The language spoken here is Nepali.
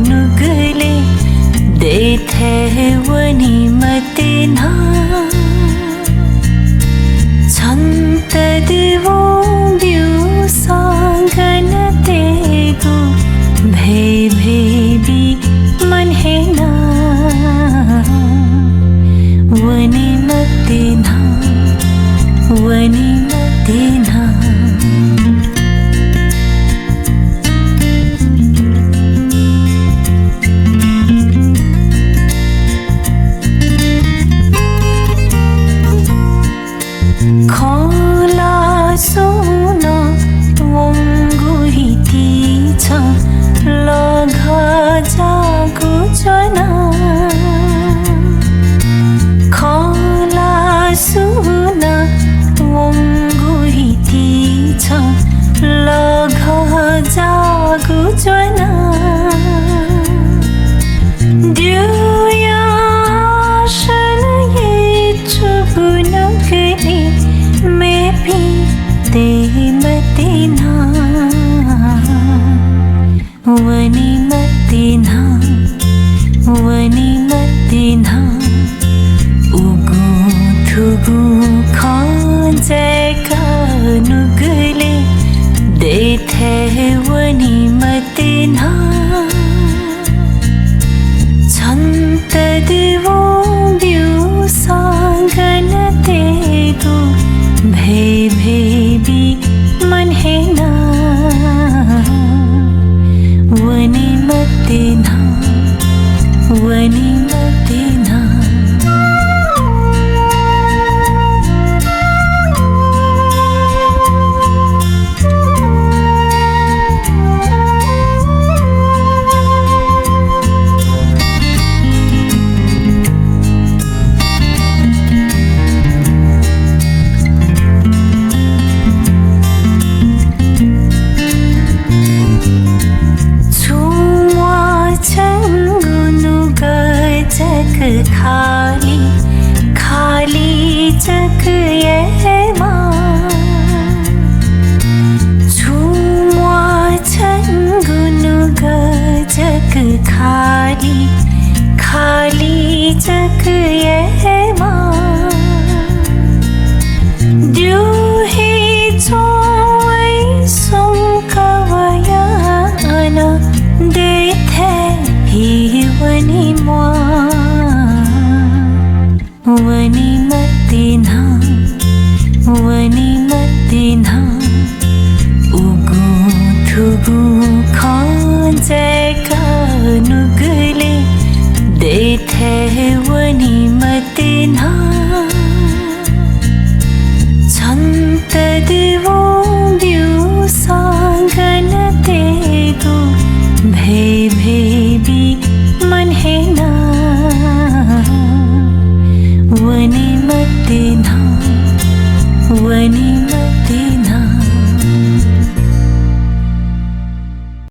नुगले देथे वनी मतेना छन्तदिवो बिउ सांगन तेगु भे भेबी मन हेना वनी मतेना वनी मतेना खोला सुना वंगुहिती छ लघा जागु जना खोला सुना वंगुहिती छ लघा जागु जना वनी मतेना वनी मतेना उगु थुगु खोजेका नुगले देथे वनी मतेना छन्तदिवो बिउ सांगन तेगु भे भेबी मन हेना वनी मतेना वनी मतेना खाली खाली जग ये मां छुआ छंगुनु जग खाली खाली जग ये मां द्यु हे चोई सुंकवया अना देथे ही वनी मों वनी मतेना वनी मतेना उगु थुगु खोजेका नुगले देथे वनी मतेना